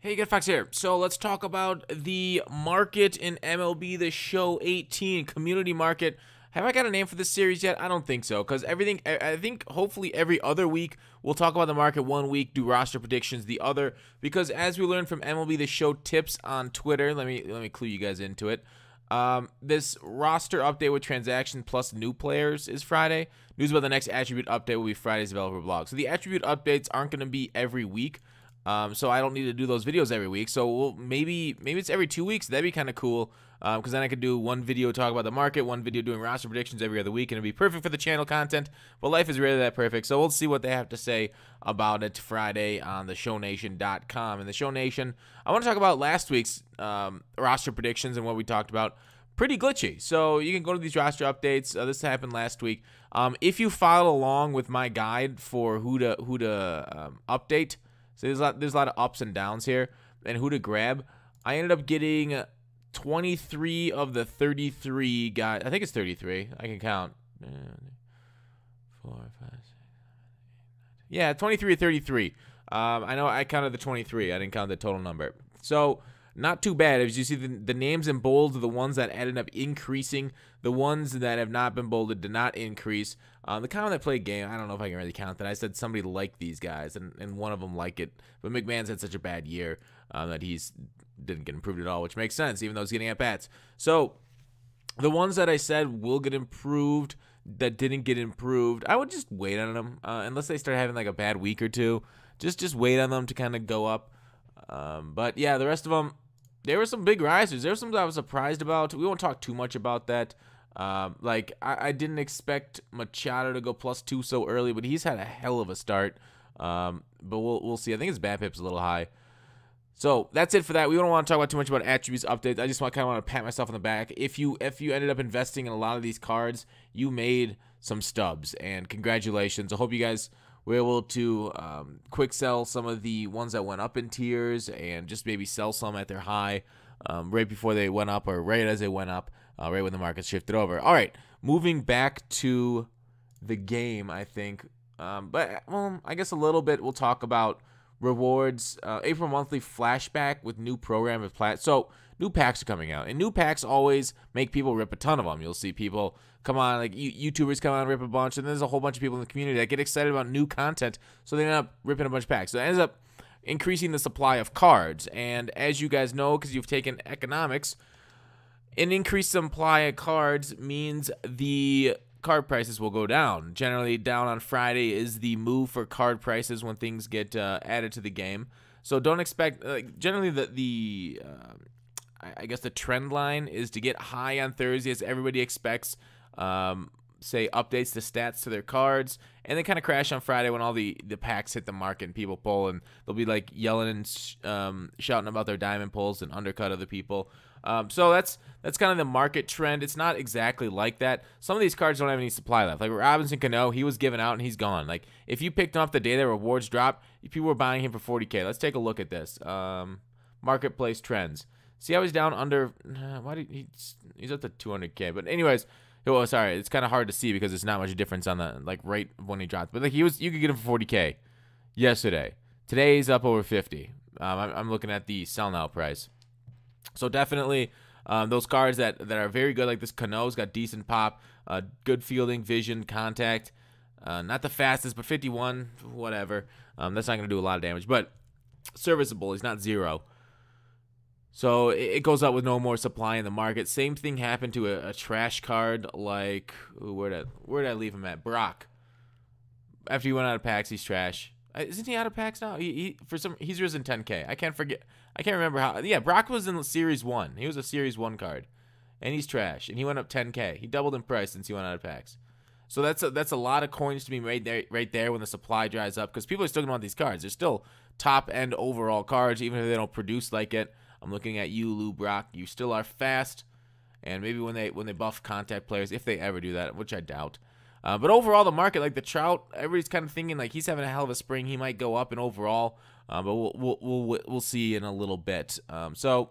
Hey, Get Fox here. So let's talk about the market in MLB The Show 18 community market. Have I got a name for this series yet? I don't think so, because I think hopefully every other week we'll talk about the market one week, do roster predictions the other, because as we learned from MLB The Show tips on Twitter, let me clue you guys into it. This roster update with transaction plus new players is Friday. News about the next attribute update will be Friday's developer blog. So the attribute updates aren't going to be every week. So I don't need to do those videos every week. So maybe it's every 2 weeks. That'd be kind of cool. Because then I could do one video talk about the market, one video doing roster predictions every other week, and it'd be perfect for the channel content. But life is rarely that perfect. So we'll see what they have to say about it Friday on theshownation.com. And the Show Nation, I want to talk about last week's roster predictions and what we talked about. Pretty glitchy. So you can go to these roster updates. This happened last week. If you followed along with my guide for who to update. So there's a lot of ups and downs here, and who to grab. I ended up getting 23 of the 33 guys. I think it's 33. I can count. 4, 5, 6, 7, 8, 9, 10. Yeah, 23 or 33. I know I counted the 23. I didn't count the total number. So not too bad. As you see, the names in bold are the ones that ended up increasing. The ones that have not been bolded did not increase. The comment that played game, I don't know if I can really count that. I said somebody liked these guys, and one of them liked it. But McMahon's had such a bad year that he's didn't get improved at all, which makes sense, even though he's getting at-bats. So the ones that I said will get improved that didn't get improved, I would just wait on them unless they start having like a bad week or two. Just wait on them to kind of go up. But yeah, the rest of them, there were some big risers. There were some that I was surprised about. We won't talk too much about that. I didn't expect Machado to go +2 so early, but he's had a hell of a start. But we'll see. I think his BABIP's a little high. So that's it for that. We don't want to talk about too much about attributes updates. I just kind of want to pat myself on the back. If you ended up investing in a lot of these cards, you made some stubs, and congratulations. I hope you guys were able to quick sell some of the ones that went up in tiers, and just maybe sell some at their high right before they went up, or right as they went up, right when the market shifted over. All right, moving back to the game, I think. But I guess a little bit we'll talk about rewards. April monthly flashback with new program with plat. So new packs are coming out, and new packs always make people rip a ton of them. You'll see people come on, like YouTubers come on and rip a bunch, and there's a whole bunch of people in the community that get excited about new content, so they end up ripping a bunch of packs. So it ends up increasing the supply of cards. And as you guys know, because you've taken economics, an increased supply of cards means the card prices will go down. Generally, down on Friday is the move for card prices when things get added to the game. So don't expect. Generally, I guess the trend line is to get high on Thursday, as everybody expects. Say updates to stats to their cards, and then kind of crash on Friday when all the packs hit the market and people pull, and they'll be like yelling and shouting about their diamond pulls and undercut other people. So that's kind of the market trend. It's not exactly like that. Some of these cards don't have any supply left. Like Robinson Cano, he was given out and he's gone. Like if you picked him up the day that rewards dropped, people were buying him for 40K. Let's take a look at this. Marketplace trends. See how he's down under? He's up to 200K. But anyways, oh sorry, it's kind of hard to see because there's not much difference on the right when he dropped. But like you could get him for 40K yesterday. Today he's up over 50. I'm looking at the sell now price. So definitely those cards that are very good, like this Cano's got decent pop, good fielding, vision, contact. Not the fastest, but 51, whatever. That's not going to do a lot of damage, but serviceable. He's not 0. So it goes up with no more supply in the market. Same thing happened to a trash card like, where'd I leave him at? Brock. After he went out of packs, he's trash. Isn't he out of packs now? He's risen 10K. I can't remember how. Yeah, Brock was in Series 1. He was a Series 1 card, and he's trash. And he went up 10K. He doubled in price since he went out of packs. So that's a lot of coins to be made there, right there when the supply dries up, because people are still going to want these cards. They're still top end overall cards, even if they don't produce like it. I'm looking at you, Lou Brock. You still are fast, and maybe when they buff contact players, if they ever do that, which I doubt. But overall, the market, like the Trout, everybody's kind of thinking like he's having a hell of a spring. He might go up in overall, but we'll see in a little bit. So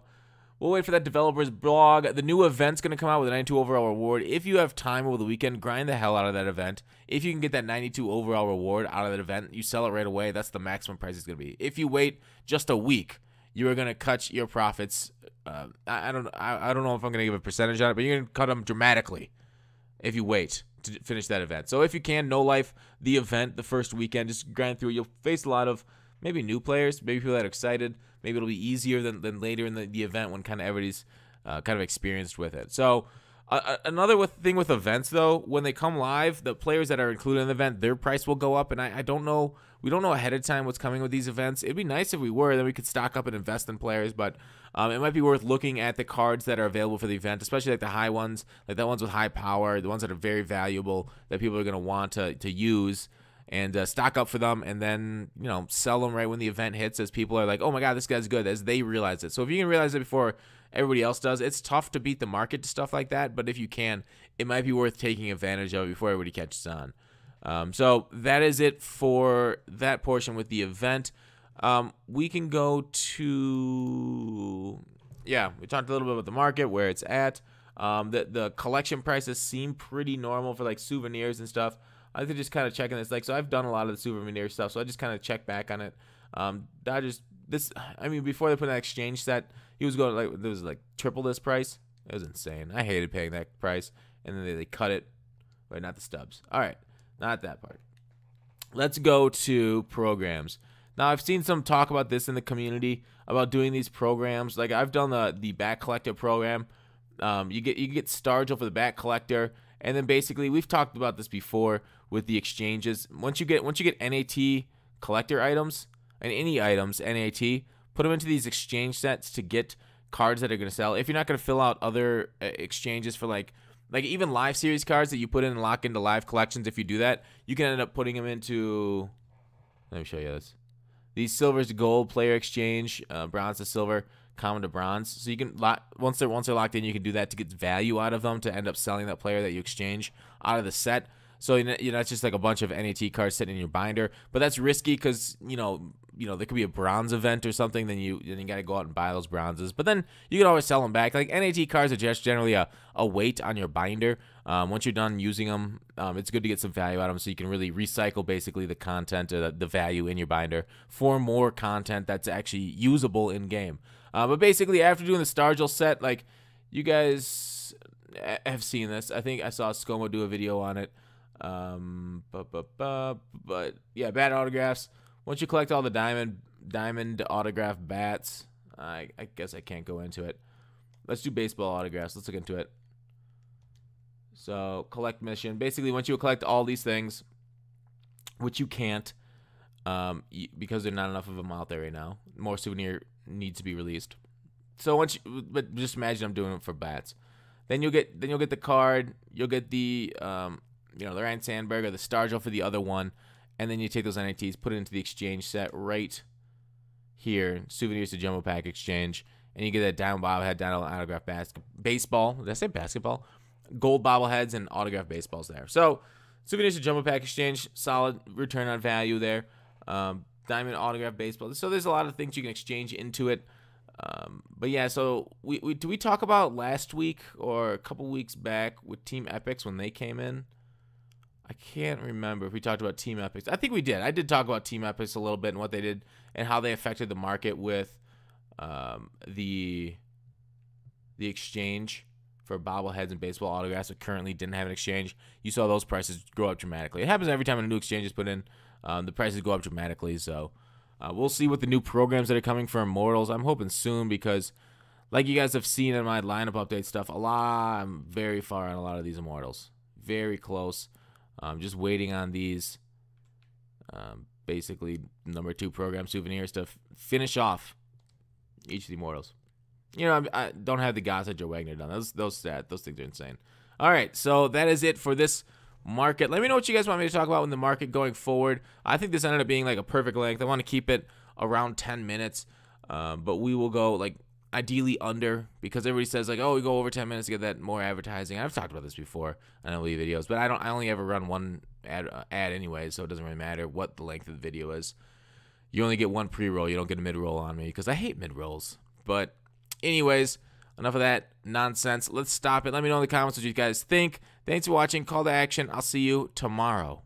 we'll wait for that developer's blog. The new event's going to come out with a 92 overall reward. If you have time over the weekend, grind the hell out of that event. If you can get that 92 overall reward out of that event, you sell it right away. That's the maximum price it's going to be. If you wait just a week, you are going to cut your profits. I don't know if I'm going to give a percentage on it, but you're going to cut them dramatically if you wait to finish that event. So if you can, no life the event the first weekend, just grind through it. You'll face a lot of maybe new players, maybe people that are excited. Maybe it'll be easier than later in the event when kind of everybody's kind of experienced with it. So another thing with events, though, when they come live, the players that are included in the event, their price will go up. And I don't know. We don't know ahead of time what's coming with these events. It'd be nice if we were. Then we could stock up and invest in players. But it might be worth looking at the cards that are available for the event, especially like the high ones, like the ones with high power, the ones that are very valuable that people are going to want to use. And stock up for them, and then, you know, sell them right when the event hits, as people are like, oh my god, this guy's good, as they realize it. So if you can realize it before everybody else does, it's tough to beat the market to stuff like that, but if you can, it might be worth taking advantage of it before everybody catches on. So that is it for that portion with the event. We can go to, we talked a little bit about the market, where it's at. The collection prices seem pretty normal for like souvenirs and stuff. I think just kind of checking this, like, so I've done a lot of the souvenir stuff, so I just kind of check back on it. Before they put that exchange set, he was going like, there was like triple this price. It was insane. I hated paying that price, and then they cut it. Wait, not the stubs. All right, not that part. Let's go to programs. Now, I've seen some talk about this in the community about doing these programs. Like, I've done the back collector program. You get Stargell for the back collector. And then basically, we've talked about this before with the exchanges. Once you get NAT collector items and any items NAT, put them into these exchange sets to get cards that are going to sell. If you're not going to fill out other exchanges for like even live series cards that you put in and lock into live collections, if you do that, you can end up putting them into. Let me show you this. These silvers to gold player exchange, bronze to silver, common to bronze. So you can once they're locked in, you can do that to get value out of them to end up selling that player that you exchange out of the set. So it's just like a bunch of NAT cards sitting in your binder, but that's risky because you know there could be a bronze event or something. Then you got to go out and buy those bronzes, but then you can always sell them back. Like NAT cards are just generally a weight on your binder. Once you're done using them, it's good to get some value out of them so you can really recycle basically the content or the value in your binder for more content that's actually usable in game. But basically, after doing the Stargell set, like, you guys have seen this. I think I saw ScoMo do a video on it. But yeah, bat autographs. Once you collect all the diamond autograph bats, I guess I can't go into it. Let's do baseball autographs. Let's look into it. So, collect mission. Basically, once you collect all these things, which you can't, because there's not enough of them out there right now. More souvenir needs to be released. So but just imagine I'm doing it for bats. Then you'll get the card. You'll get the the Ryan Sandberg or the Stargell for the other one, and then you take those NFTs, put it into the exchange set right here, souvenirs to jumbo pack exchange, and you get that diamond bobblehead, diamond autograph baseball. Did I say basketball? Gold bobbleheads and autograph baseballs there. So souvenirs to jumbo pack exchange, solid return on value there. Diamond autograph baseball. So there's a lot of things you can exchange into it. But yeah, so we talk about last week or a couple weeks back with Team Epics when they came in? I can't remember if we talked about Team Epics. I think we did. I did talk about Team Epics a little bit and what they did and how they affected the market with the exchange for bobbleheads and baseball autographs that currently didn't have an exchange. You saw those prices grow up dramatically. It happens every time a new exchange is put in. The prices go up dramatically, so we'll see what the new programs that are coming for Immortals. I'm hoping soon because, like you guys have seen in my lineup update stuff, I'm very far on a lot of these Immortals. Very close. Just waiting on these, basically, number 2 program souvenirs to finish off each of the Immortals. I don't have the Gaza Joe Wagner done. Those things are insane. All right, so that is it for this market. Let me know what you guys want me to talk about in the market going forward. I think this ended up being like a perfect length. I want to keep it around 10 minutes, but we will go like ideally under, because everybody says like, oh, we go over 10 minutes to get that more advertising. I've talked about this before on MLB videos, but I only ever run one ad anyway, so it doesn't really matter what the length of the video is. You only get one pre-roll. You don't get a mid-roll on me because I hate mid-rolls. But anyways, enough of that nonsense. Let's stop it. Let me know in the comments what you guys think. Thanks for watching. Call to action. I'll see you tomorrow.